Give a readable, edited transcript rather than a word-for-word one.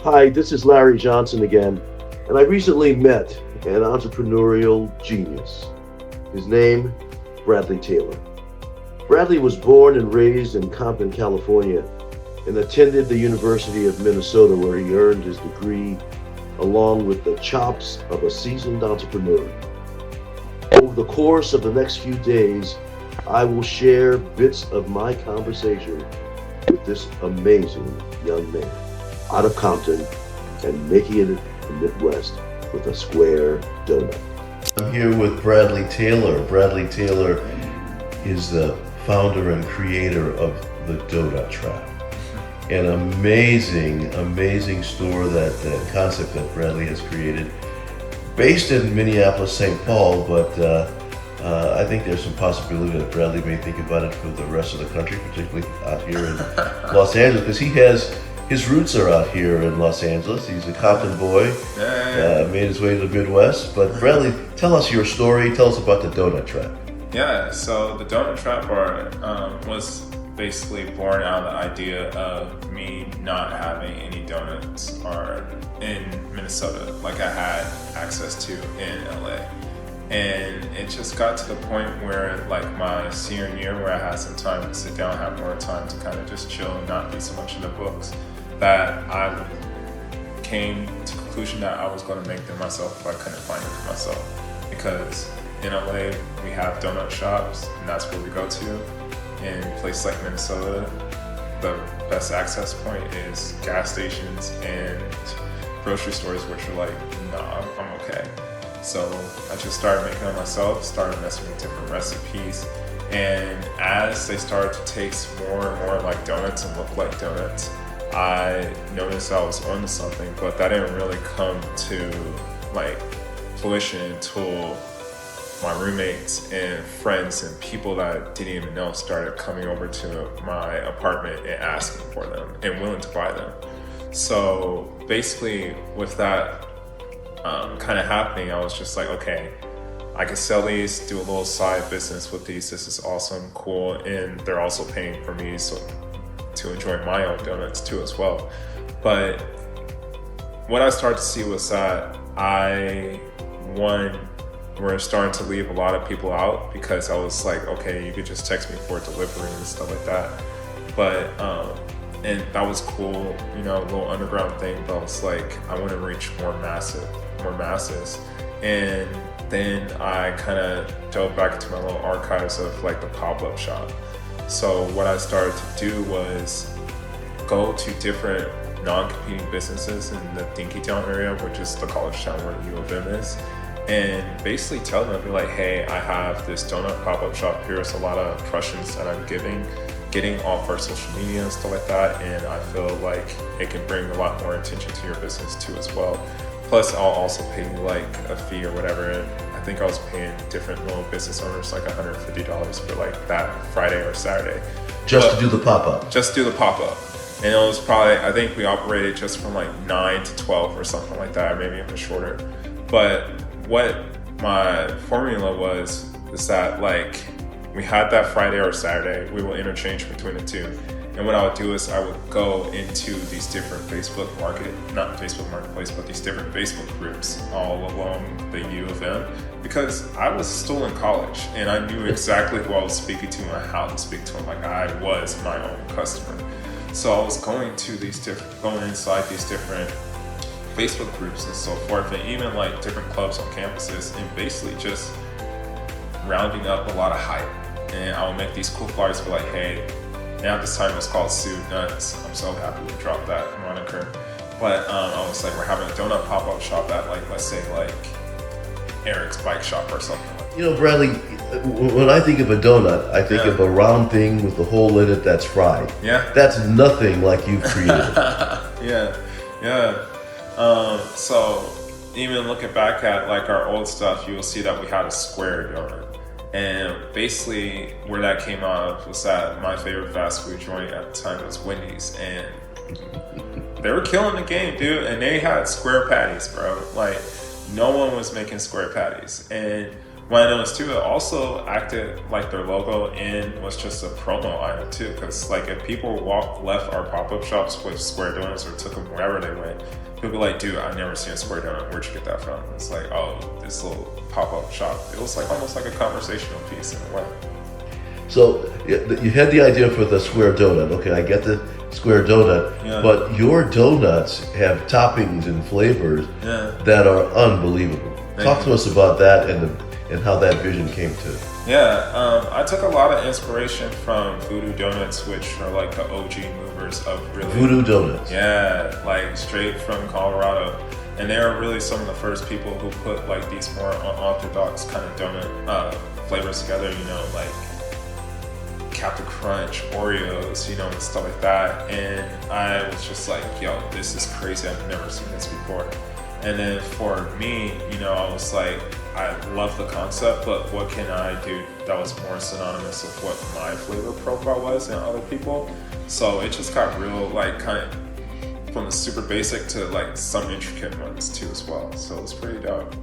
Hi, this is Larry Johnson again, and I recently met an entrepreneurial genius. His name, Bradley Taylor. Bradley was born and raised in Compton, California, and attended the University of Minnesota, where he earned his degree along with the chops of a seasoned entrepreneur. Over the course of the next few days, I will share bits of my conversation with this amazing young man out of Compton and making it in the Midwest with a square donut. I'm here with Bradley Taylor. Bradley Taylor is the founder and creator of the Donut Trap. An amazing store, that concept that Bradley has created, based in Minneapolis, St. Paul, but I think there's some possibility that Bradley may think about it for the rest of the country, particularly out here in Los Angeles, because his roots are out here in Los Angeles. He's a Compton boy, made his way to the Midwest. But Bradley, tell us your story. Tell us about the Donut Trap. Yeah, so the Donut Trap Bar was basically born out of the idea of me not having any donuts or in Minnesota like I had access to in LA. And it just got to the point where, like, my senior year, where I had some time to sit down, have more time to kind of just chill and not be so much in the books, that I came to the conclusion that I was going to make them myself if I couldn't find them for myself. Because in LA, we have donut shops, and that's where we go to. In places like Minnesota, the best access point is gas stations and grocery stores, which are like, nah, I'm okay. So I just started making them myself, started messing with different recipes, and as they started to taste more and more like donuts and look like donuts, I noticed I was onto something, but that didn't really come to like fruition until my roommates and friends and people that I didn't even know started coming over to my apartment and asking for them and willing to buy them. So basically with that kind of happening, I was just like, okay, I can sell these, do a little side business with these. This is awesome, cool, and they're also paying for me so to enjoy my own donuts too as well. But what I started to see was that we're starting to leave a lot of people out, because I was like, okay, you could just text me for delivery and stuff like that. But and that was cool, you know, a little underground thing, but I was like, I want to reach more masses. And then I kind of dove back into my little archives of like the pop-up shop. So what I started to do was go to different non-competing businesses in the Dinkytown area, which is the college town where U of M is, and basically tell them, be like, hey, I have this donut pop-up shop. Here's a lot of impressions that I'm getting off our social media and stuff like that, and I feel like it can bring a lot more attention to your business too as well. Plus, I'll also pay you like a fee or whatever. And I think I was paying different little business owners like $150 for like that Friday or Saturday. To do the pop-up. Just do the pop-up. And it was probably, I think we operated just from like 9 to 12 or something like that, maybe even shorter. But what my formula was is that like we had that Friday or Saturday, we will interchange between the two. And what I would do is I would go into these different not Facebook Marketplace, but these different Facebook groups all along the U of M, because I was still in college and I knew exactly who I was speaking to and how to speak to them. Like, I was my own customer. So I was going inside these different Facebook groups and so forth, and even like different clubs on campuses, and basically just rounding up a lot of hype. And I would make these cool flyers for like, hey, now at this time it was called Sued Nuts. I'm so happy we dropped that moniker. But I was like, we're having a donut pop-up shop at like, let's say like Eric's bike shop or something. You know, Bradley, when I think of a donut, I think of a round thing with a hole in it that's fried. Yeah. That's nothing like you've created. Yeah. So even looking back at like our old stuff, you will see that we had a square donut. And basically where that came out of was that my favorite fast food joint at the time was Wendy's, and they were killing the game, dude. And they had square patties, bro. Like, no one was making square patties. And what I noticed too, it also acted like their logo and was just a promo item too. Because like if people left our pop-up shops with Square Donuts or took them wherever they went, people be like, dude, I've never seen a Square Donut. Where'd you get that from? It's like, oh, this little pop-up shop. It was like almost like a conversational piece in a way. So you had the idea for the Square Donut. Okay, I get the Square Donut, Yeah. but your donuts have toppings and flavors Yeah. that are unbelievable. Talk Thank to you. us about that and how that vision came to. Yeah, I took a lot of inspiration from Voodoo Donuts, which are like the OG movers of really Voodoo Donuts. Yeah, like straight from Colorado. And they are really some of the first people who put like these more unorthodox kind of donut flavors together, you know, like Captain Crunch, Oreos, you know, and stuff like that. And I was just like, yo, this is crazy. I've never seen this before. And then for me, you know, I was like, I love the concept, but what can I do that was more synonymous with what my flavor profile was and other people? So it just got real, like kind of from the super basic to like some intricate ones too as well. So it was pretty dope.